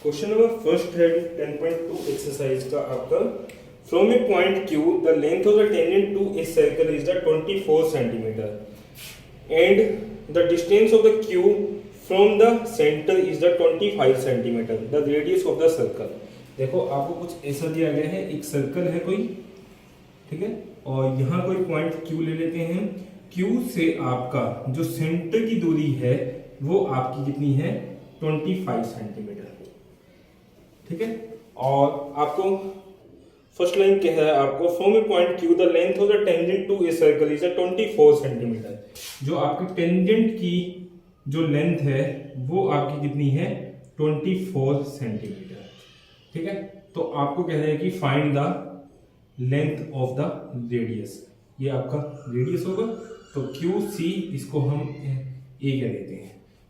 Question number first है 10.2 exercise का आपका from a point Q the length of the tangent to a circle is the 24 centimetre and the distance of the Q from the centre is the 25 centimetre the radius of the circle. देखो आपको कुछ ऐसा दिया गया है, एक circle है कोई, ठीक है, और यहाँ कोई पॉइंट क्यू ले लेते हैं। क्यू से आपका जो सेंटर की दूरी है वो आपकी कितनी है, 25 सेंटीमीटर, ठीक है। और आपको फर्स्ट लाइन क्या है, आपको from a point Q the length of the tangent to a circle is 24 centimetre. जो आपकी टेंजेंट की जो लेंथ है वो आपकी कितनी है, 24 सेंटीमीटर, ठीक है। तो आपको कह रहे हैं कि find the length of the radius, ये आपका रेडियस होगा। तो क्यू सी इसको हम ए कह देते हैं।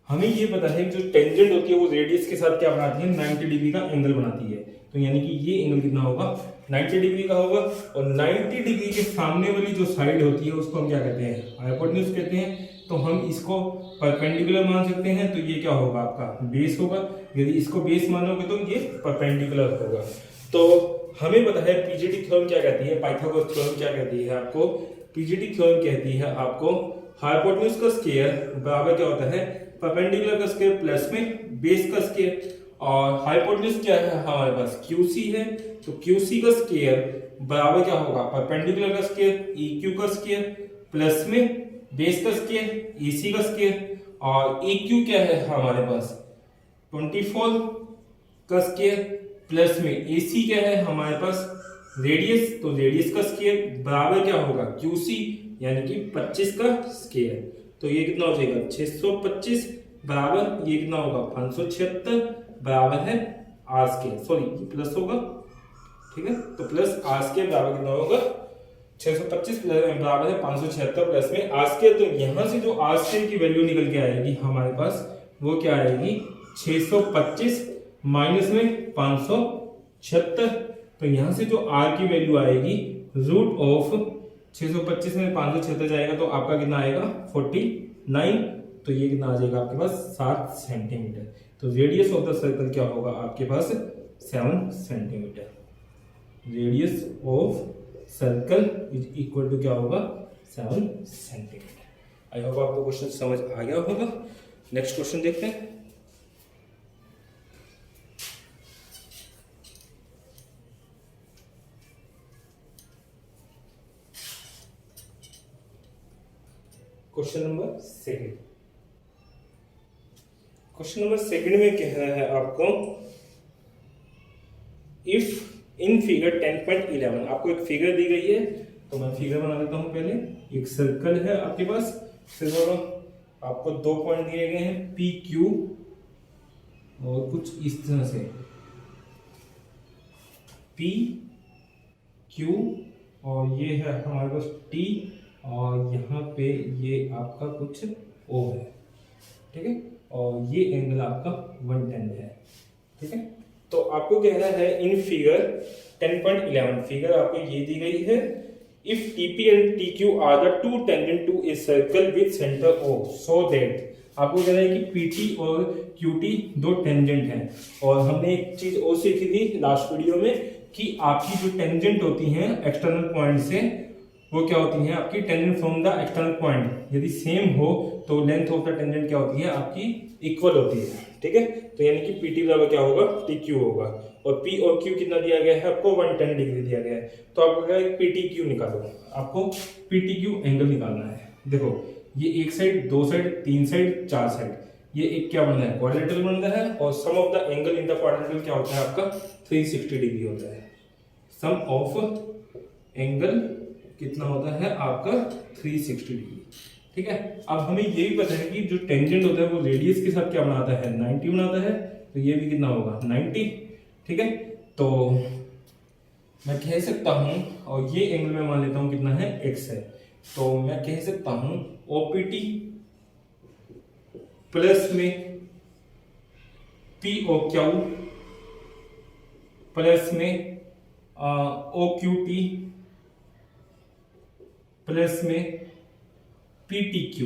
हमें ये पता है कि जो टेंजेंट होती है वो रेडियस के साथ क्या बनाती है, 90 डिग्री का एंगल बनाती है। तो यानी कि ये एंगल कितना होगा, 90 डिग्री का होगा। और 90 डिग्री के सामने वाली जो साइड होती है उसको हम क्या कहते हैं, हाइपोटेन्यूज कहते हैं। तो हम इसको परपेंडिकुलर मान सकते हैं। तो ये क्या होगा, आपका बेस होगा। यदि इसको बेस मानोगे तो ये परपेंडिकुलर होगा। तो हमें पता है पीजीटी थ्योरम क्या कहती है, पाइथागोरस थ्योरम क्या कहती है आपको, पीजीटी थ्योरम कहती है आपको हाइपोटेन्यूज का स्क्वायर बराबर क्या होता है, परपेंडिकुलर का स्क्वायर प्लस में बेस का स्क्वायर। और हाइपोटेन्यूज क्या है हमारे पास, क्यूसी है। तो क्यूसी का स्क्वायर बराबर क्या होगा, परपेंडिकुलर का स्क्वायर EQ का स्क्वायर प्लस में बेस का स्क्वायर EC का स्क्वायर। और EQ क्या है हमारे पास, 24 का स्क्वायर प्लस में AC क्या है हमारे पास, रेडियस। तो रेडियस का स्क्वायर बराबर क्या होगा, QC यानी कि 25 का स्क्वायर। तो ये कितना हो जाएगा, 625 बराबर ये कितना होगा, 576 बराबर है आर स्क्वायर, सॉरी ये प्लस होगा, ठीक है। तो प्लस आर स्क्वायर बराबर कितना होगा, 625 बराबर है 576 प्लस में आर स्क्वायर। तो यहां से जो आर स्क्वायर की वैल्यू निकल के आएगी हमारे पास वो क्या आएगी, 625 माइनस में 576। तो यहां से जो आर की वैल्यू आएगी रूट ऑफ 625 में 576 जाएगा तो आपका कितना आएगा, 49। तो ये कितना आ जाएगा आपके पास, 7 सेंटीमीटर। तो रेडियस ऑफ द सर्कल क्या होगा आपके पास, 7 centimetre. Radius of circle is equal to क्या होगा, 7 सेंटीमीटर। आई होप आपको क्वेश्चन समझ आ गया होगा। नेक्स्ट क्वेश्चन देखते हैं। Question number second. Question number second में कह रहा है आपको इफ इन फिगर 10.11, आपको एक फिगर दी गई है। तो मैं फिगर बना देता हूं पहले। एक सर्कल है आपके पास, सिर्फ आपको 2 पॉइंट दिए गए हैं PQ और कुछ इस तरह से PQ और ये है हमारे पास T और यहाँ पे ये आपका कुछ O है, ठीक है। और ये एंगल आपका 110 है, ठीक है। तो आपको कहना है इन फिगर 10.11, फिगर आपको ये दी गई है। If TP and TQ are the two tangent to a circle with centre O so that, आपको कह रहा है कि PT और QT दो टेंजेंट हैं। और हमने एक चीज और सीखी थी लास्ट वीडियो में कि आपकी जो टेंजेंट होती हैं एक्सटर्नल पॉइंट से वो क्या होती है आपकी, tangent from the external point यदि सेम हो तो लेंथ ऑफ द टेंजेंट क्या होती है आपकी, इक्वल होती है, ठीक है। तो यानी कि PT बराबर क्या होगा, TQ होगा। और P और Q कितना दिया गया है आपको, 110 डिग्री दिया गया है। तो आपको क्या है, PTQ निकालो, आपको PTQ एंगल निकालना है। देखो ये एक साइड, दो साइड, तीन साइड, चार साइड, ये एक क्या बनना है, क्वाड्रिलेटरल बनता है। और sum of the angle in the quadrilateral क्या होता है आपका, 360 डिग्री होता है। सम ऑफ एंगल कितना होता है आपका, 360 डिग्री, ठीक है। अब हमें ये भी पता है कि जो टेंजेंट होता है वो रेडियस के साथ क्या बनाता है, 90 बनाता है। तो ये भी कितना होगा, 90, ठीक है। तो मैं कह सकता हूं, और ये एंगल में मान लेता हूं कितना है, x है। तो मैं कह सकता हूं OPT प्लस में POQ प्लस में OQT प्लस में PTQ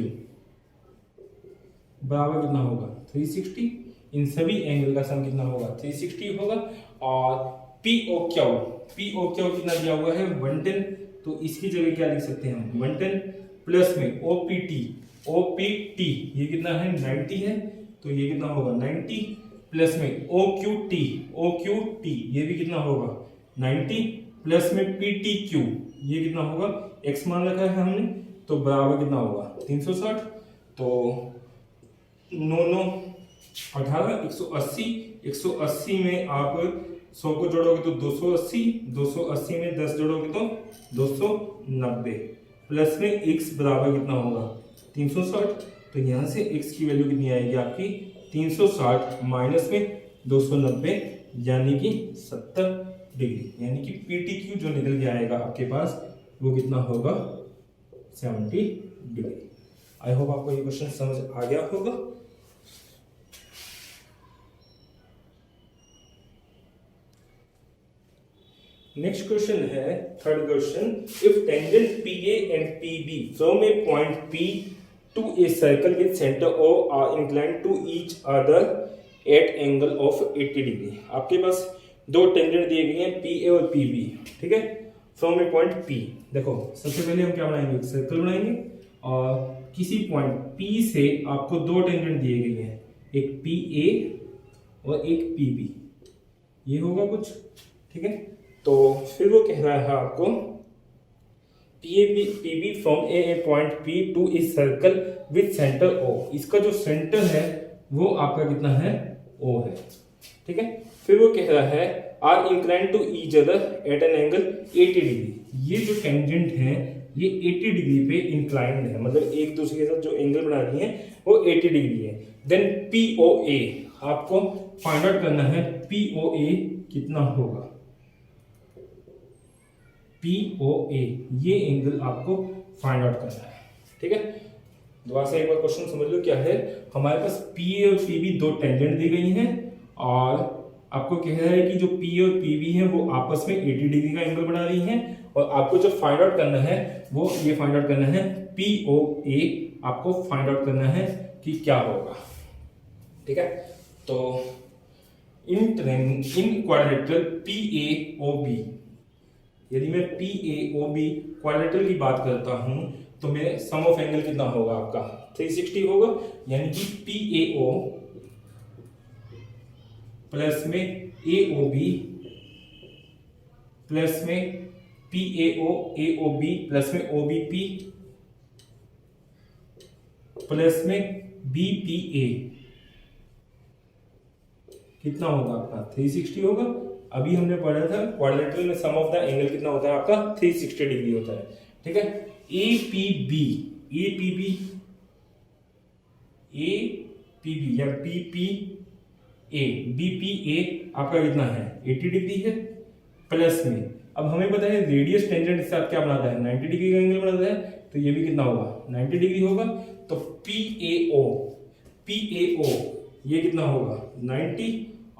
बराबर कितना होगा, 360। इन सभी एंगल का सम कितना होगा 360 होगा। और पी ओ क्यू कितना दिया हुआ है 110, तो इसकी जगह क्या लिख सकते हैं हम 110 प्लस में ओपीटी ये कितना है 90 है, तो ये कितना होगा 90 प्लस में ओक्यूटी ये भी कितना होगा 90 प्लस में पीटीक्यू ये कितना होगा x मान रखा है हमने, तो बराबर कितना होगा 360। तो 9 18 180 में आप 100 को जोड़ोगे तो 280 में 10 जोड़ोगे तो 290 प्लस में x बराबर कितना होगा 360। तो यहाँ से x की वैल्यू कितनी आएगी आपकी 360 माइनस में 290 यानी कि 70 डिग्री, यानी कि PTQ जो निकल के आएगा आपके पास वो कितना होगा 70 डिग्री। आई होप आपको ये क्वेश्चन समझ आ गया होगा। नेक्स्ट क्वेश्चन है third question, if tangent PA and PB from a point P to a circle with center O are inclined to each other at angle of 80 degree. आपके पास दो टेंजेंट दिए गए हैं PA और PB, ठीक है, फ्रॉम ए पॉइंट P। देखो सबसे पहले हम क्या बनाएंगे, सर्कल बनाएंगे और किसी पॉइंट P से आपको दो टेंजेंट दिए गए हैं, एक PA और एक PB, ये होगा कुछ, ठीक है। तो फिर वो कह रहा है आपको PB from a point P to a circle with centre O, इसका जो सेंटर है वो आपका कितना है O है, ठीक है। फिर वो कह रहा है are incline to each other at an angle 80 degree. ये जो टेंजेंट है ये 80 डिग्री पे इंक्लाइंड है, मतलब एक दूसरे के साथ जो एंगल बना रही है वो 80 डिग्री है। देन POA आपको फाइंड आउट करना है, POA कितना होगा, POA ये एंगल आपको फाइंड आउट करना है, ठीक है। दोबारा से एक बार क्वेश्चन समझ लो क्या है, हमारे पास PA और PB दो टेंजेंट दी गई हैं और आपको कह रहा है कि जो P और PB है वो आपस में 80 डिग्री का एंगल बना रही हैं और आपको जो फाइंड आउट करना है वो ये फाइंड आउट करना है POA आपको फाइंड आउट करना है कि क्या होगा, ठीक है। तो इन क्वाड्रिलेटरल PAOB, यदि मैं PAOB क्वाड्रिलेटरल की बात करता हूं तो मेरे सम ऑफ एंगल कितना होगा आपका 360 होगा, यानी कि PAO प्लस में AOB प्लस में AOB प्लस में OBP प्लस में BPA कितना होगा आपका 360 होगा। अभी हमने पढ़ा था क्वाड्रिलेटरल में सम ऑफ द एंगल कितना होता है आपका 360 डिग्री होता है, ठीक है। APB या BPA आपका कितना है 80 डिग्री है, प्लस में अब हमें पता है रेडियस टेंजेंट के साथ क्या बनाता है 90 डिग्री का एंगल बनाता है, तो ये भी कितना होगा 90 डिग्री होगा। तो PAO ये कितना होगा 90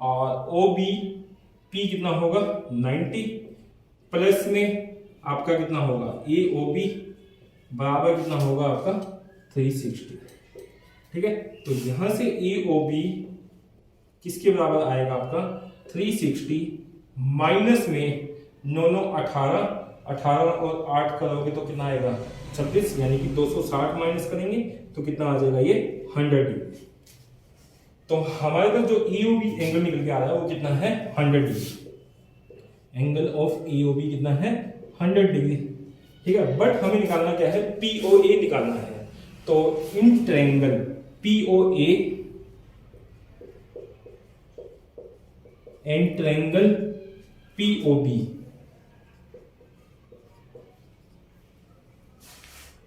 और OBP कितना होगा 90 प्लस में आपका कितना होगा AOB बराबर कितना होगा आपका 360, ठीक है। तो यहां से AOB किसके बराबर आएगा आपका 360 माइनस में 9 18 और 8 करोगे तो कितना आएगा 26, यानी कि 260 माइनस करेंगे तो कितना आ जाएगा ये 100 डिग्री। तो हमारे पास जो AOB एंगल निकल के आ रहा है वो कितना है 100 डिग्री। एंगल ऑफ AOB कितना है 100 डिग्री, ठीक है। बट हमें निकालना क्या है POA निकालना है। तो in triangle POA and triangle POB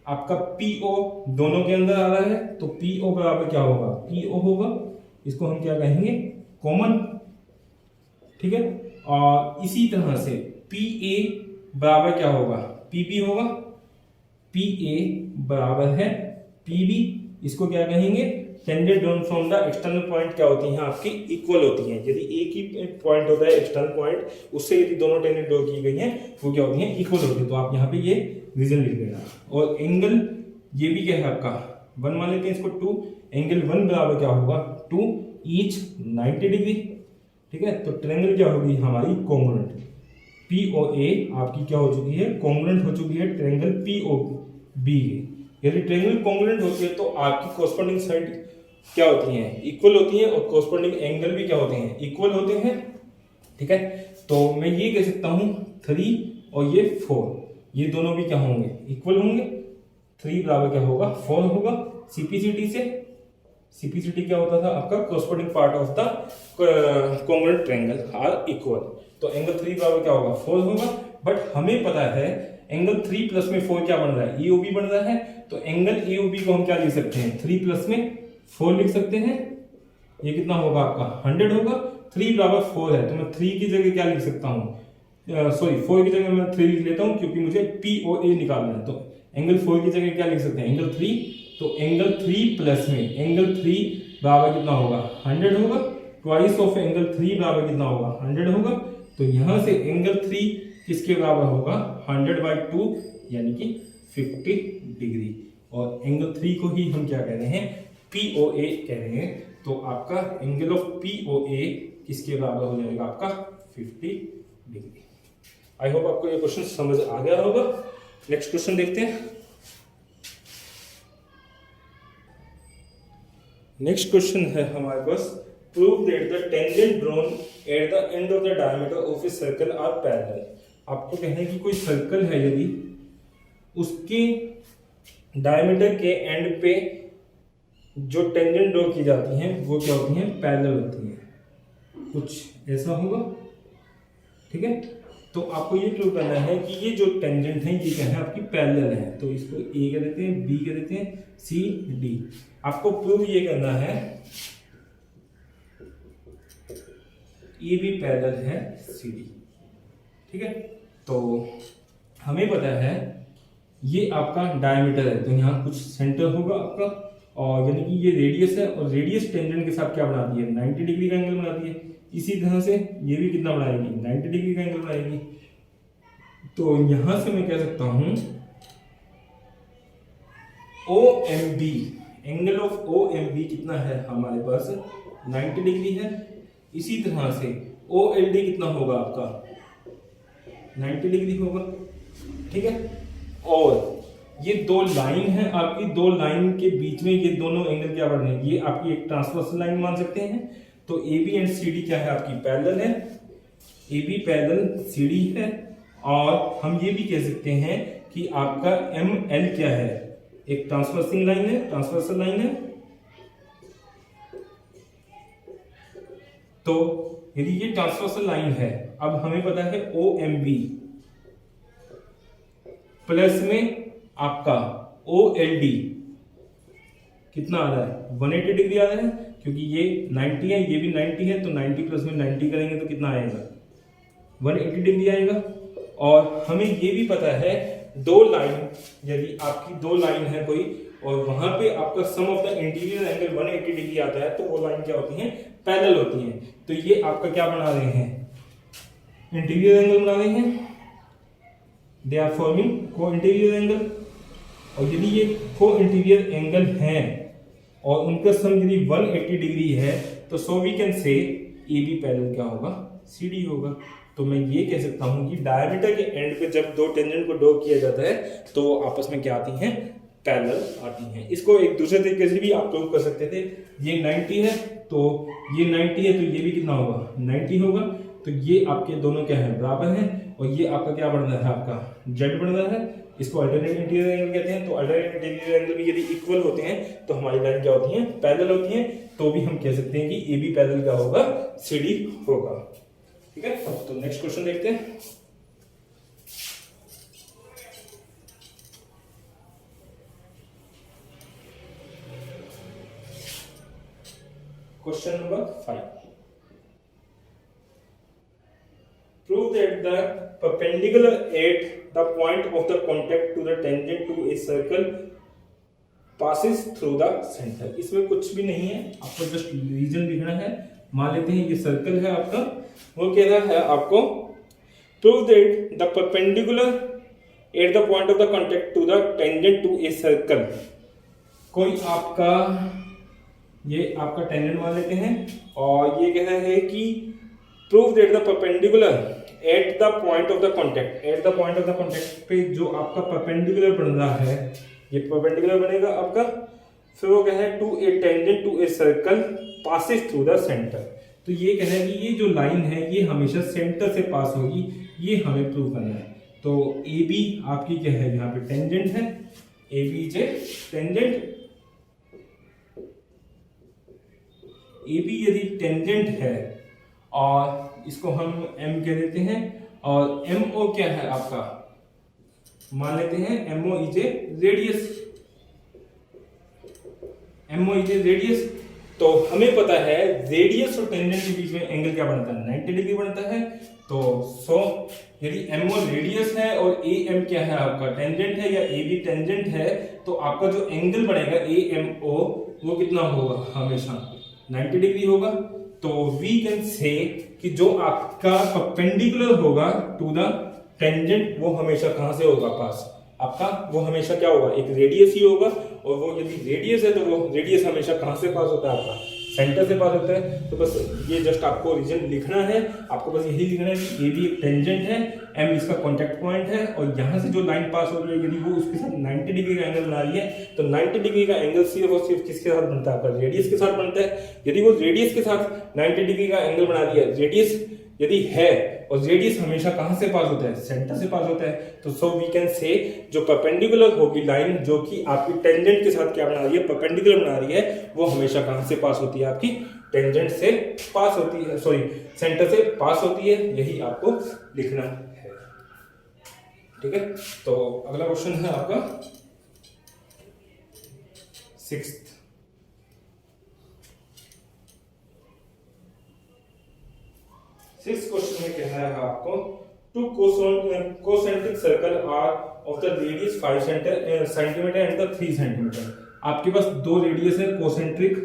आपका PO दोनों के अंदर आ रहा है, तो PO बराबर क्या होगा PO होगा, इसको हम क्या कहेंगे कॉमन, ठीक है। और इसी तरह से PA बराबर क्या होगा PB होगा, PA बराबर है PB, इसको क्या कहेंगे tangent drawn from the external point क्या होती हैं आपकी इक्वल होती हैं। यदि एक ही पॉइंट होता है एक्सटर्नल पॉइंट, उससे यदि दोनों टेंजेंट ड्रॉ की गई हैं वो क्या होती हैं इक्वल होती है। तो आप यहाँ पे ये रीजन लिख देना। और एंगल ये भी क्या है आपका 1 मान लेते हैं इसको 2, एंगल 1 बराबर क्या होगा 2 ईच 90 डिग्री। ठीक है, तो ट्रायंगल क्या होगी हमारी कॉन्ग्रुएंट। POA आपकी क्या हो चुकी है, कॉन्ग्रुएंट हो चुकी है ट्रायंगल POB। यदि ट्रायंगल कॉन्ग्रुएंट होती है तो आपकी कॉरस्पॉन्डिंग साइड क्या होती हैं, इक्वल होती हैं, और कॉरस्पॉन्डिंग एंगल भी क्या होते हैं, इक्वल होते हैं। ठीक है, तो मैं ये कह सकता हूं 3 और ये 4, ये दोनों भी क्या होंगे, इक्वल होंगे। 3 बराबर क्या होगा, 4 होगा। सीपीसीटी क्या होता था आपका, corresponding part of the congruent triangle are equal. तो एंगल 3 बराबर क्या होगा, 4 होगा। बट हमें पता है एंगल 3 प्लस में 4 क्या बन रहा है, EOB बन रहा है। तो एंगल EOB को हम क्या लिख सकते हैं, 3 प्लस में 4 लिख सकते हैं। ये कितना होगा आपका 100 होगा। 3 बराबर 4 है, तो मैं 3 की जगह क्या लिख सकता हूँ, सॉरी 4 की जगह मैं 3 लिख लेता हूँ, क्योंकि मुझे POA निकालना है। तो एंगल 4 की जगह क्या लिख सकते हैं, एंगल 3। तो एंगल 3 प्लस में एंगल 3 बराबर कितना होगा, 100 होगा। ट्वाइस ऑफ एंगल 3 बराबर कितना होगा, 100 होगा। तो यहां से एंगल 3 किसके बराबर होगा, 100/2 यानी कि 50 डिग्री। और एंगल 3 को ही हम क्या कह रहे हैं, POA कह रहे हैं। तो आपका एंगल ऑफ POA किसके बराबर हो जाएगा, आपका 50 डिग्री। आई होप आपको ये क्वेश्चन समझ आ गया होगा। नेक्स्ट क्वेश्चन देखते हैं। नेक्स्ट क्वेश्चन है हमारे पास, prove that the tangent drawn at the end of the diameter of a circle are parallel. आपको कहना है कि कोई सर्कल है, यदि उसके डायमीटर के एंड पे जो टेंजेंट ड्रॉ की जाती हैं वो क्या होती हैं, पैरेलल होती हैं। कुछ ऐसा होगा। ठीक है, तो आपको ये प्रूव करना है कि ये जो टेंजेंट है ये क्या है, आपकी पैरेलल है। तो इसको A कह देते हैं, B कह देते हैं, C D। आपको प्रूव ये करना है ये भी पैरेलल है CD। ठीक है, तो हमें पता है ये आपका डायमीटर है, तो यहाँ कुछ सेंटर होगा आपका, और यानी कि ये रेडियस है, और रेडियस टेंजेंट के साथ क्या बनाती है, 90 डिग्री का एंगल बनाती है। इसी तरह से ये भी कितना बनाएगी, 90 डिग्री का एंगल बनाएगी। तो यहां से मैं कह सकता हूं OMB, एंगल ऑफ OMB कितना है हमारे पास, 90 डिग्री है। इसी तरह से OLD कितना होगा आपका, 90 डिग्री होगा। ठीक है, और ये दो लाइन है आपकी, दो लाइन के बीच में ये दोनों एंगल क्या बन रहे हैं, ये आपकी एक ट्रांसवर्सल लाइन मान सकते हैं। तो AB एंड CD क्या है, आपकी पैरेलल है। AB पैरेलल CD है। और हम ये भी कह सकते हैं कि आपका ML क्या है, एक ट्रांसवर्सिंग लाइन है, ट्रांसवर्सल लाइन है। तो यदि ये ट्रांसवर्सल लाइन है, अब हमें पता है OMB प्लस में आपका OLD कितना आ रहा है, 180 डिग्री आ रहा है, क्योंकि ये 90 है, ये भी 90 है। तो 90 प्लस में 90 करेंगे तो कितना आएगा, 180 डिग्री आएगा। और हमें ये भी पता है दो लाइन, यदि आपकी दो लाइन है कोई, और वहां पे आपका sum of the interior angle 180 degree आता है, तो वो लाइन क्या होती है, पैरेलल होती हैं। तो ये आपका क्या बना रहे हैं, इंटीरियर एंगल बना रहे हैं, दे आर फॉर्मिंग को इंटीरियर एंगल। और यदि ये को इंटीरियर एंगल हैं और उनका सम यदि 180 डिग्री है, तो so we can say AB parallel क्या होगा, CD होगा। तो मैं ये कह सकता हूं कि डायमीटर के एंड पे जब दो टेंजेंट को ड्रॉ किया जाता है तो वो आपस में क्या आती हैं, पैरेलल आती हैं। इसको एक दूसरे तरीके से भी आप प्रूव कर सकते थे। ये 90 है, तो ये 90 है, तो ये भी कितना होगा, 90 होगा। तो ये आपके दोनों क्या है, बराबर हैं। और ये आपका क्या बन रहा है, आपका Z बन रहा है। इसको अल्टरनेट इंटीरियर एंगल कहते हैं। तो अल्टरनेट इंटीरियर एंगल भी यदि इक्वल होते हैं तो हमारी लाइन क्या होती है, पैरेलल होती है। तो भी हम कह सकते हैं कि AB पैरेलल क्या होगा, CD होगा। ठीक है, तो नेक्स्ट क्वेश्चन देखते हैं। Question number 5, prove that the perpendicular at the point of the contact to the tangent to a circle passes through the center। इसमें कुछ भी नहीं है, आपको जस्ट रीजन लिखना है। मान लेते हैं ये सर्कल है आपका, वो कह रहा है आपको prove that the perpendicular at the point of the contact to the tangent to a circle। कोई आपका ये आपका टेंजेंट मान लेते हैं, और ये कह रहा है कि prove that the perpendicular at the point of the contact, at the point of the contact पे जो आपका परपेंडिकुलर बन रहा है, ये परपेंडिकुलर बनेगा आपका, फिर वो कह रहा है to a tangent to a circle passes through the centre. तो ये कह रहा है कि ये जो लाइन है ये हमेशा सेंटर से पास होगी, ये हमें प्रूव करना है। तो ए बी आपकी क्या है, यहाँ पे टेंजेंट है, A B is a tangent, A B यदि टेंजेंट है और इसको हम m कह देते हैं, और एम ओ क्या है आपका, मान लेते हैं M O is a radius, M O is a radius. तो हमें पता है रेडियस और टेंजेंट के बीच में एंगल क्या बनता है, 90 डिग्री बनता है। तो सो यदि एम ओ रेडियस है और ए एम क्या है आपका टेंजेंट है, या ए बी टेंजेंट है, तो आपका जो एंगल बनेगा ए एम ओ वो कितना होगा, हमेशा 90 डिग्री होगा। तो वी कैन से कि जो आपका परपेंडिकुलर होगा टू द टेंजेंट वो हमेशा कहां से होगा, पास आपका, वो हमेशा क्या होगा, एक रेडियस ही होगा। और वो यदि रेडियस है तो वो रेडियस हमेशा कहां से पास होता है, आपका सेंटर से पास होता है। तो बस ये जस्ट आपको रीजन लिखना है, आपको बस यही लिखना है कि ए बी एक टेंजेंट है, एम इसका कॉन्टैक्ट पॉइंट है, और यहाँ से जो लाइन पास हो रही है यदि वो उसके साथ 90 डिग्री का एंगल बना रही है, तो 90 डिग्री का एंगल सिर्फ और सिर्फ किसके साथ बनता है, आपका रेडियस के साथ बनता है। यदि वो रेडियस के साथ 90 डिग्री का एंगल बना रही है, रेडियस यदि है, और रेडियस हमेशा कहां से पास होता है, सेंटर से पास होता है। तो सो वी कैन से जो परपेंडिकुलर होगी लाइन, जो कि आपकी टेंजेंट के साथ क्या बना रही है, परपेंडिकुलर बना रही है, वो हमेशा कहां से पास होती है, आपकी टेंजेंट से पास होती है, सॉरी सेंटर से पास होती है। यही आपको लिखना है, ठीक है। तो अगला क्वेश्चन है आपका 6th। क्वेश्चन में कह रहा है आपको two concentric circle are of the radius 5 centimetre and the 3 centimetre. आपके पास दो रेडियस है कोसेंट्रिक,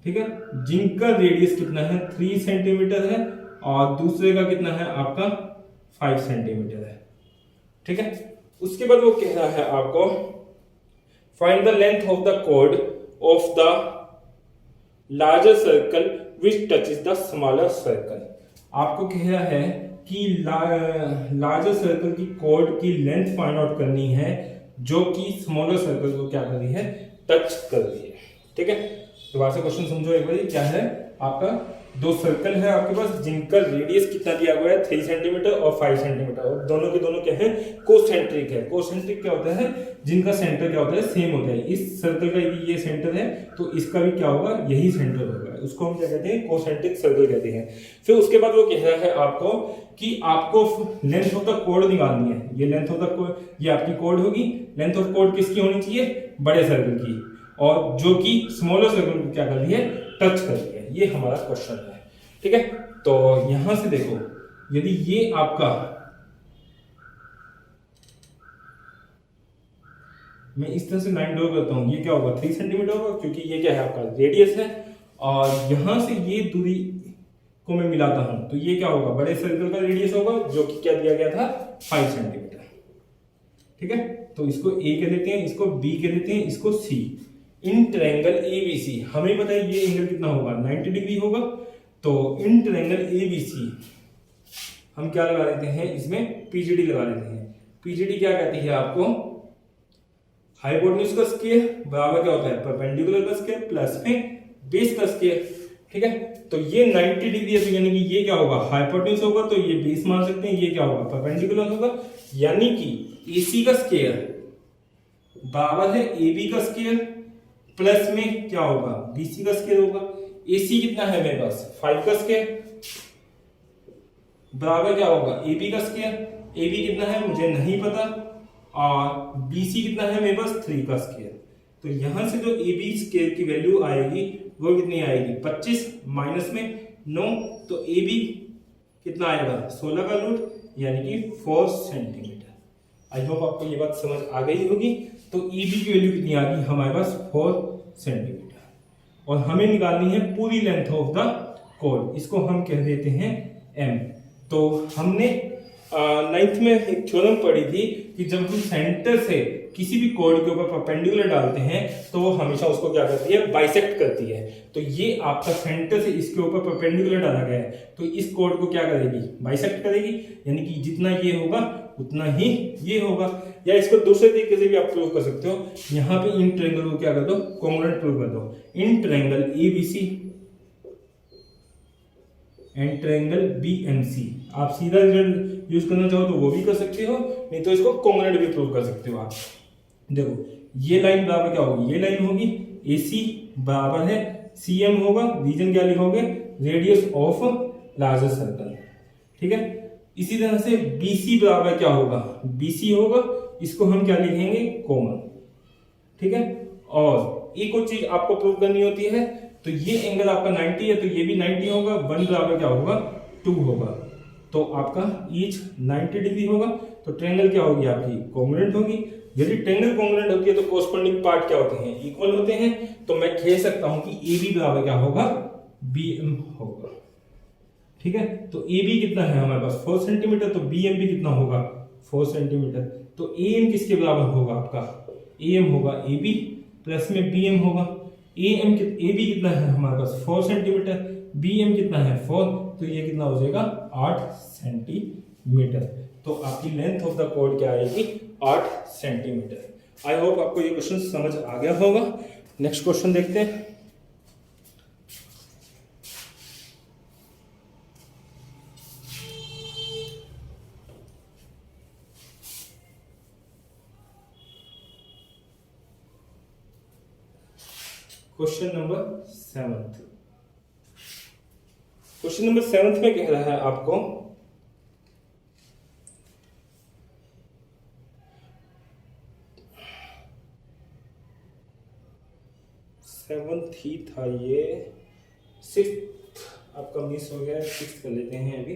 ठीक है, जिनका रेडियस कितना है 3 सेंटीमीटर है, और दूसरे का कितना है आपका 5 सेंटीमीटर है, ठीक है। उसके बाद वो कह रहा है आपको find the length of the chord of the larger circle which touches the smaller circle. आपको कह रहा है कि लार्जर सर्कल की कॉर्ड की लेंथ फाइंड आउट करनी है, जो कि स्मॉलर सर्कल को क्या कर रही है, टच कर रही है, ठीक है। दोबारा से क्वेश्चन समझो एक बार, क्या है आपका, दो सर्कल है आपके पास जिनका रेडियस कितना दिया हुआ है 3 सेंटीमीटर और 5 सेंटीमीटर, और दोनों के दोनों क्या है, कोसेंट्रिक है। कोसेंट्रिक क्या होता है, जिनका सेंटर क्या होता है, सेम होता है। इस सर्कल का ये सेंटर है तो इसका भी क्या होगा, यही सेंटर होगा, उसको हम क्या कहते हैं, कोसेंट्रिक सर्कल कहते हैं। फिर उसके बाद वो कह रहा है आपको कि आपको लेंथ ऑफ द कॉर्ड निकालनी है। ये लेंथ ऑफ द कॉर्ड, ये आपकी कॉर्ड होगी, लेंथ ऑफ कॉर्ड किसकी होनी चाहिए, बड़े सर्कल की, और जो कि स्मॉलर सर्कल को क्या कर रही है, टच कर रही है। ये हमारा क्वेश्चन है, ठीक है। तो यहां से देखो, यदि ये आपका, मैं इस तरह से लाइन ड्रॉ करता हूं, ये क्या होगा 3 सेंटीमीटर होगा, क्योंकि ये क्या है आपका रेडियस है, और यहां से ये दूरी को मैं मिलाता हूं तो ये क्या होगा, बड़े सर्कल का रेडियस होगा, जो कि क्या दिया गया था 5 सेंटीमीटर, ठीक है। तो इसको ए कह देते हैं, इसको बी कह देते हैं, इसको सी। इन ट्रायंगल एबीसी, हमें पता है ये एंगल कितना होगा, 90 डिग्री होगा। तो इन ट्रायंगल एबीसी हम क्या लगा देते हैं, इसमें पीजीडी लगा देते हैं। पीजीडी क्या कहती है आपको, हाइपोटेन्यूज का स्क्वायर बराबर क्या होता है, परपेंडिकुलर का स्क्वायर प्लस में बेस का स्क्वायर, ठीक है। तो ये 90 डिग्री है, तो यानी कि ये क्या होगा, हाइपोटेन्यूज होगा, तो ये बेस मान सकते हैं, ये क्या होगा, परपेंडिकुलर होगा। यानी कि एसी का स्क्वायर बराबर है एबी का स्क्वायर प्लस में क्या होगा, बीसी का स्क्वायर होगा। एसी कितना है मेरे पास 5 का स्क्वायर बराबर क्या होगा, एबी का स्क्वायर। एबी कितना है मुझे नहीं पता, और बीसी कितना है मेरे पास 3 का स्क्वायर। तो यहां से जो एबी स्क्वायर की वैल्यू आएगी वो कितनी आएगी, 25 माइनस में 9, तो एबी कितना आएगा 16 का रूट, यानी कि 4 सेंटीमीटर। आई होप आपको ये बात समझ आ गई होगी। तो ईबी की वैल्यू कितनी आ गई हमारे पास 4 सेंटीमीटर, और हमें निकालनी है पूरी लेंथ ऑफ द कॉर्ड, इसको हम कह देते हैं एम। तो हमने नाइन्थ में एक थ्योरम पढ़ी थी कि जब हम सेंटर से किसी भी कॉर्ड के ऊपर परपेंडिकुलर डालते हैं तो वो हमेशा उसको क्या करती है, बाइसेक्ट करती है। तो ये आपका सेंटर से इसके ऊपर परपेंडिकुलर डाला गया है तो इस कॉर्ड को क्या करेगी, बाइसेक्ट करेगी, यानी कि जितना ये होगा उतना ही ये होगा। या इसको दूसरे तरीके से भी आप प्रूव कर सकते हो, यहाँ पे इन ट्रायंगल को क्या कर दो, कॉन्ग्रुएंट प्रूव कर दो। In triangle ABC and triangle BMC, आप सीधा रिजल्ट यूज करना चाहो तो वो भी कर सकते हो, नहीं तो इसको कॉन्ग्रुएंट भी प्रूव कर सकते हो आप। देखो ये लाइन बराबर क्या होगी, ये लाइन होगी AC बराबर है CM होगा, रीजन क्या लिखोगे, रेडियस ऑफ लार्जर सर्कल, ठीक है। इसी तरह से BC बराबर क्या होगा, BC होगा, इसको हम क्या लिखेंगे, कॉमन, ठीक है। और एक और चीज आपको प्रूव करनी होती है, तो ये एंगल आपका 90 है तो ये भी 90 होगा, 1 बराबर क्या होगा, 2 होगा, तो आपका ईच 90 डिग्री होगा। तो ट्रायंगल क्या होगी आपकी, कॉन्ग्रुएंट होगी। यदि ट्रायंगल कॉन्ग्रुएंट होती है तो कोरस्पोंडिंग पार्ट क्या होते हैं, इक्वल होते हैं। तो मैं कह सकता हूं कि AB बराबर क्या होगा, BM होगा, ठीक है। तो AB कितना है हमारे पास 4 सेंटीमीटर, तो BM भी कितना होगा 4 सेंटीमीटर। तो AM किसके बराबर होगा आपका, AM होगा AB प्लस में BM होगा। AB कितना है हमारे पास 4 सेंटीमीटर, BM कितना है 4, तो ये कितना हो जाएगा 8 सेंटीमीटर। तो आपकी लेंथ ऑफ द कॉर्ड क्या आएगी, 8 सेंटीमीटर। आई होप आपको ये क्वेश्चन समझ आ गया होगा। नेक्स्ट क्वेश्चन देखते हैं। Question number 7। क्वेश्चन नंबर 7 में कह रहा है आपको सेवंथ ही था, ये 6th आपका मिस हो गया, 6th कर लेते हैं अभी।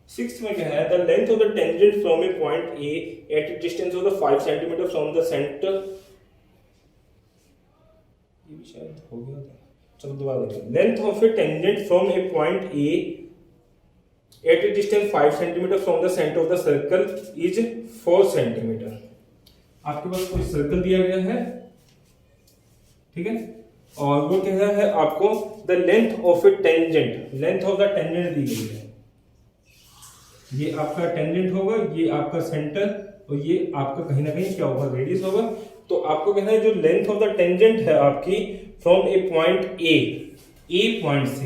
6th में क्या है, the length of the tangent from a point A at a distance of the 5 centimetre from the centre, ये भी शायद हो गया था, चलो दोबारा देखते हैं। Length of a tangent from a point A at a distance 5 centimetre from the centre of the circle is 4 centimetre. आपके पास कोई सर्कल दिया गया है, ठीक है, और वो कह रहा है आपको the length of a tangent, length of the tangent दी गई है। ये आपका टेंजेंट होगा, ये आपका सेंटर, और ये आपका कहीं ना कहीं क्या होगा, रेडियस होगा। तो आपको कहना है जो लेंथ ऑफ द टेंजेंट है आपकी from a point A point से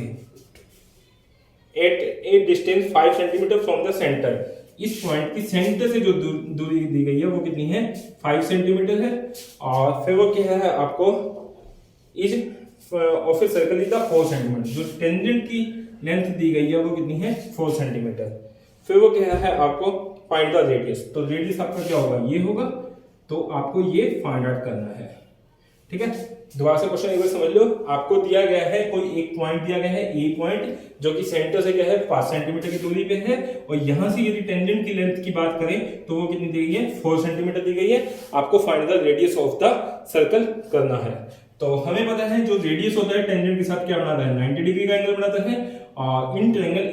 at a distance 5 centimetre from the centre, इस पॉइंट की सेंटर से जो दूरी दी गई है वो कितनी है, 5 सेंटीमीटर है। और फिर वो क्या है आपको is of a circle is the 4 centimetre, जो टेंजेंट की लेंथ दी गई है वो कितनी है 4 सेंटीमीटर। फिर वो क्या है आपको फाइंड द रेडियस, तो रेडियस आपका क्या होगा, ये होगा, तो आपको ये फाइंड आउट करना है, ठीक है। दोबारा से क्वेश्चन एक बार समझ लो। आपको दिया गया है कोई एक पॉइंट दिया गया है, ए पॉइंट, जो कि सेंटर से क्या है 5 सेंटीमीटर की दूरी पे है, और यहां से यदि टेंजेंट की लेंथ की बात करें तो वो कितनी दी गई है 4 सेंटीमीटर दी गई है। आपको find the radius of the circle करना है। तो हमें पता है जो रेडियस होता है टेंजेंट के साथ क्या बनाता है, 90 डिग्री का एंगल बनाता है। और इन ट्रायंगल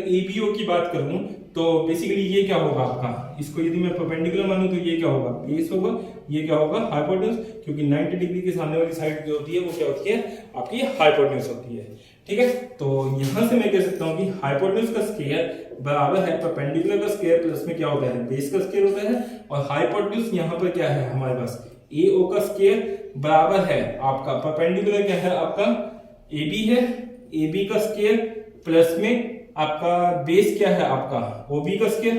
ABO की बात करूं तो बेसिकली ये क्या होगा आपका, इसको यदि मैं परपेंडिकुलर मानूं तो ये क्या होगा, बेस होगा, ये क्या होगा हाइपोटेन्यूज, क्योंकि 90 डिग्री के सामने वाली साइड जो होती है वो क्या होती है आपकी हाइपोटेन्यूज होती है, ठीक है। तो यहां से मैं कह सकता हूं कि हाइपोटेन्यूज का स्क्वायर बराबर है परपेंडिकुलर का स्क्वायर प्लस में क्या होता है बेस का स्क्वायर होता है। और हाइपोटेन्यूज यहां पर क्या है हमारे पास AO का स्क्वायर बराबर है आपका परपेंडिकुलर क्या है आपका AB है, AB का स्क्वायर प्लस में आपका बेस क्या है आपका OB का स्क्वायर,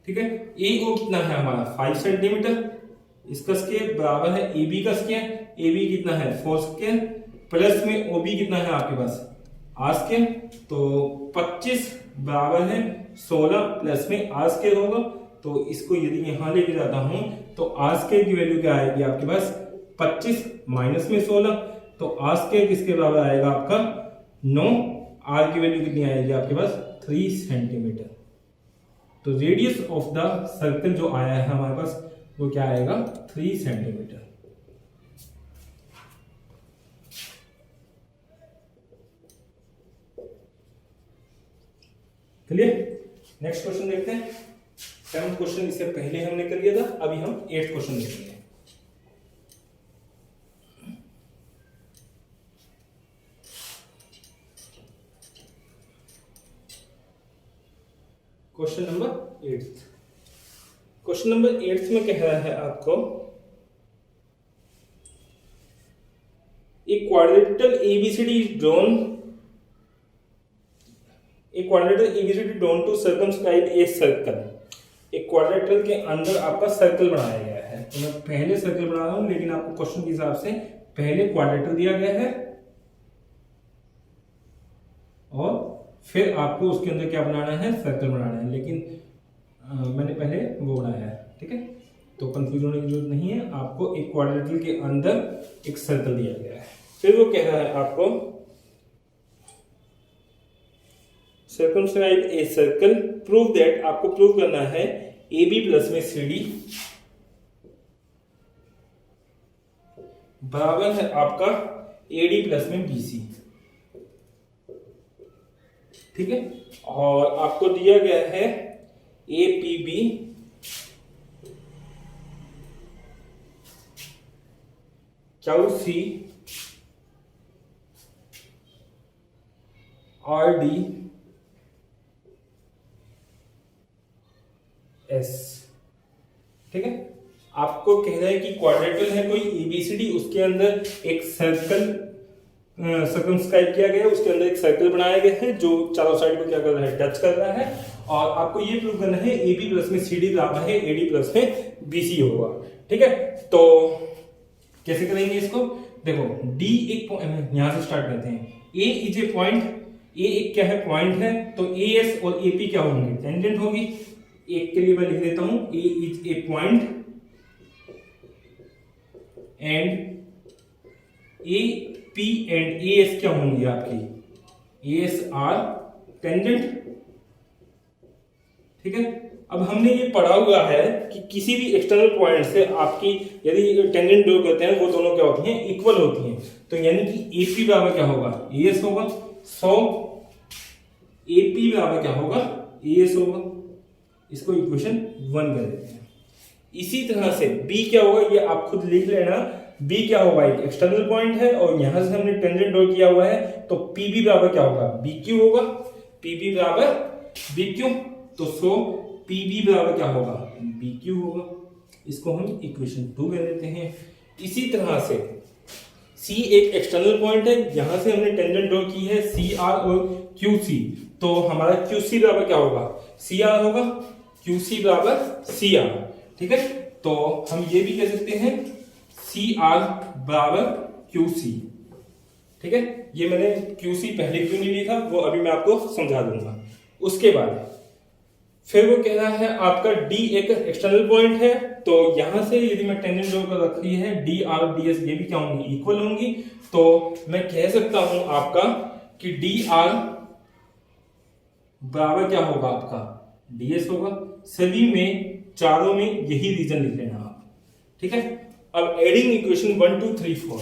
ठीक है। AO कितना है हमारा 5 सेंटीमीटर, इसका स्क्वायर बराबर है AB का स्क्वायर, AB कितना है 4 स्क्वायर प्लस में OB कितना है आपके पास R स्क्वायर, तो 25 बराबर है 16 प्लस में R स्क्वायर होगा। तो इसको यदि यहां लेके जाता हूं तो R स्क्वायर की वैल्यू क्या आएगी आपके पास 25 माइनस में 16, तो R स्क्वायर किसके बराबर आएगा आपका 9, R की वैल्यू कितनी आएगी आपके पास 3 सेंटीमीटर। तो रेडियस ऑफ द सर्कल जो आया है हमारे पास वो क्या आएगा 3 सेंटीमीटर। क्लियर। नेक्स्ट क्वेश्चन देखते हैं। 7th क्वेश्चन इससे पहले हमने कर लिया था, अभी हम 8th क्वेश्चन देखेंगे। Question number 8th। Question number 8th में कह रहा है आपको a quadrilateral ABCD is drawn to circumscribe a circle। एक क्वाड्रिलेटरल के अंदर आपका सर्कल बनाया गया है। तो मैं पहले सर्कल बना रहा हूं, लेकिन आपको क्वेश्चन के हिसाब से पहले क्वाड्रिलेटरल दिया गया है और फिर आपको उसके अंदर क्या बनाना है, सर्कल बनाना है। लेकिन मैंने पहले वो बनाया है, ठीक है, तो कंफ्यूज होने की जरूरत नहीं है। आपको एक क्वाड्रिलेटरल के अंदर एक सर्कल दिया गया है। फिर वो कह रहा है आपको circumscribe a circle, prove that, आपको प्रूव करना है AB प्लस में CD बराबर है आपका AD प्लस में BC, ठीक है। और आपको दिया गया है APB QC RD S, ठीक है। आपको कह रहा है कि क्वाड्रिलेटरल है कोई ABCD, उसके अंदर एक सर्कल सर्कमस्क्राइब किया गया है, उसके अंदर एक सर्कल बनाया गया है जो चारों साइड को क्या कर रहा है, टच कर रहा है। और आपको ये प्रूव करना है AB प्लस में CD बराबर है AD प्लस में BC होगा, ठीक है। तो कैसे करेंगे इसको, देखो D एक यहां से स्टार्ट करते हैं। A is a point, A एक क्या है, पॉइंट है, तो AS और AP क्या होंगे, टेंजेंट होगी। एक के लिए मैं लिख देता हूं A is a point and AP and AS क्या होंगी आपकी, AS आर टेंजेंट, ठीक है। अब हमने ये पढ़ा हुआ है कि किसी भी एक्सटर्नल पॉइंट से आपकी यदि टेंजेंट ड्रॉ करते हैं वो दोनों क्या होती हैं, इक्वल होती हैं। तो यानी कि AP बराबर क्या होगा, AS होगा। सो AP बराबर क्या होगा, AS होगा। इसको इक्वेशन 1 कर देते हैं। इसी तरह से B क्या होगा, ये आप खुद लिख लेना। B क्या होगा, एक एक्सटर्नल पॉइंट है और यहां से हमने टेंजेंट ड्रॉ किया हुआ है, तो PB बराबर क्या होगा, BQ होगा। PB बराबर BQ, तो सो PB बराबर क्या होगा, BQ होगा। इसको हम इक्वेशन 2 कह देते हैं। इसी तरह से C एक एक्सटर्नल पॉइंट है, यहां से हमने टेंजेंट ड्रॉ की है CR और QC, तो हमारा QC बराबर क्या होगा, CR होगा। QC बराबर CR, ठीक है। तो हम ये भी कह सकते हैं CR बराबर QC, ठीक है। ये मैंने QC पहले क्यों नहीं लिखा वो अभी मैं आपको समझा दूंगा। उसके बाद फिर वो कह रहा है आपका D एक एक्सटर्नल पॉइंट है, तो यहां से यदि मैं टेंजेंट ड्रॉ कर रखी है DR और DS ये भी क्या होंगी, इक्वल होंगी। तो मैं कह सकता हूं आपका कि DR बराबर क्या होगा, आपका DS होगा। सभी में, चारों में यही रीजन लिख लेना आप, ठीक है। अब एडिंग इक्वेशन 1 2 3 4,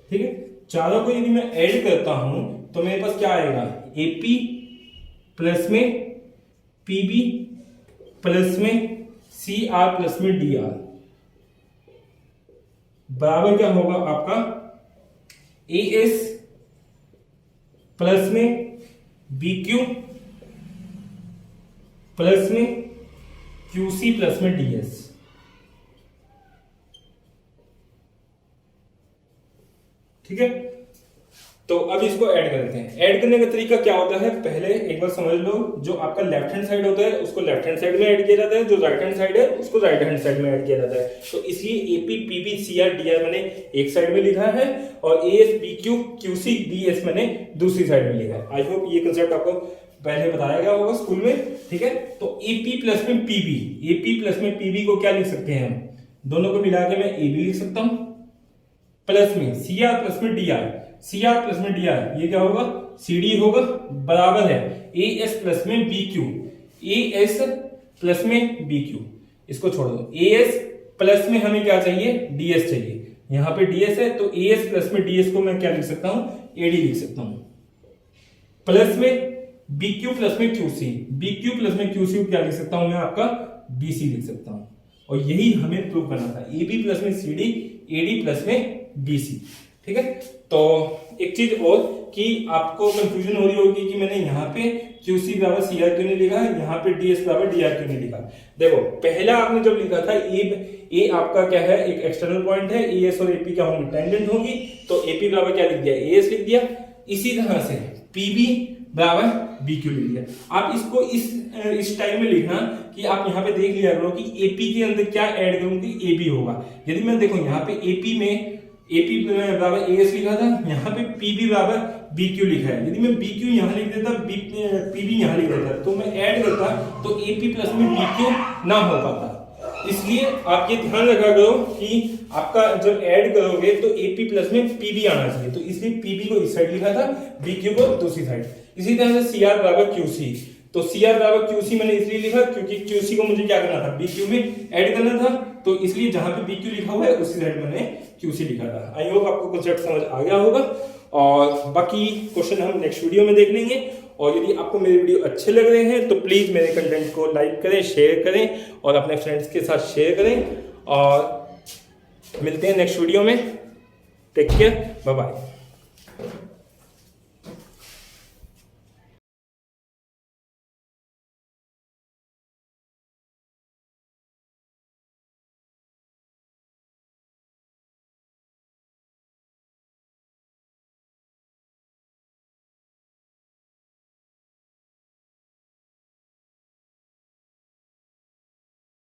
ठीक है। चारों को यदि मैं ऐड करता हूं तो मेरे पास क्या आएगा, AP प्लस में PB प्लस में CR प्लस में DR बराबर क्या होगा आपका AS प्लस में BQ प्लस में QC प्लस में DS, ठीक है। तो अब इसको ऐड करते हैं। ऐड करने का तरीका क्या होता है, पहले एक बार समझ लो, जो आपका लेफ्ट हैंड साइड होता है उसको लेफ्ट हैंड साइड में ऐड किया जाता है, जो राइट हैंड साइड है उसको राइट हैंड साइड में ऐड किया जाता है। तो इसलिए AP PB CR DR मैंने एक साइड में लिखा है और AS BQ QC DS मैंने दूसरी साइड में लिखा है। आई होप ये कंसेप्ट आपको पहले बताया गया होगा स्कूल में, ठीक है। तो AP प्लस में PB, AP प्लस में PB को क्या लिख सकते हैं हम, दोनों को मिला के मैं AB लिख सकता हूं, प्लस में CR प्लस में DR, CR प्लस में DR ये क्या होगा, CD होगा, बराबर है AS प्लस में BQ, AS प्लस में BQ। इसको छोड़ दो, AS प्लस में हमें क्या चाहिए, डीएस चाहिए। यहाँ पे डीएस है तो एएस प्लस में डीएस को मैं क्या लिख सकता हूं, एडी लिख सकता हूं। प्लस में बीक्यू प्लस में क्यूसी, बीक्यू प्लस में क्यूसी क्या लिख सकता हूं मैं, आपका बीसी लिख सकता हूं। और यही हमें प्रूव करना था, एबी प्लस में सीडी, एडी प्लस में बीसी। ठीक है, तो एक चीज और कि आपको कंफ्यूजन हो रही होगी कि मैंने यहाँ पे QC बराबर CR क्यों नहीं लिखा, यहाँ पे DS बराबर DR क्यों नहीं लिखा। देखो पहला आपने जब लिखा था ए आपका क्या है, एक एक्सटर्नल पॉइंट है, AS और AP क्या होंगे, टेंजेंट होगी, तो AP बराबर क्या लिख दिया, AS लिख दिया। इसी तरह से PB बराबर BQ लिख दिया। आप इसको इस टाइम में लिखना कि आप यहाँ पे देख लिया करो कि AP के अंदर क्या ऐड करूँ कि AB होगा। यदि मैं देखो यहाँ पे AP में AP बराबर AS लिखा था, यहाँ पे PB बराबर BQ लिखा है। यदि मैं BQ यहाँ लिख देता, PB यहाँ लिख देता, तो मैं ऐड करता तो AP प्लस में BQ ना हो पाता। इसलिए आप ये ध्यान रखा करो कि आपका जब ऐड करोगे तो AP प्लस में PB आना चाहिए, तो इसलिए PB को इस साइड लिखा था, BQ को दूसरी साइड। इसी तरह से CR बराबर QC, तो CR बराबर QC मैंने इसलिए लिखा क्योंकि QC को मुझे क्या करना था, BQ में ऐड करना था, तो इसलिए जहां पे BQ लिखा हुआ है उसी साइड मैंने QC लिखा था। आई होप आपको कांसेप्ट समझ आ गया होगा, और बाकी क्वेश्चन हम नेक्स्ट वीडियो में देख लेंगे। और यदि आपको मेरे वीडियो अच्छे लग रहे हैं तो प्लीज़ मेरे कंटेंट को लाइक करें, शेयर करें और अपने फ्रेंड्स के साथ शेयर करें। और मिलते हैं नेक्स्ट वीडियो में। Take care, bye bye.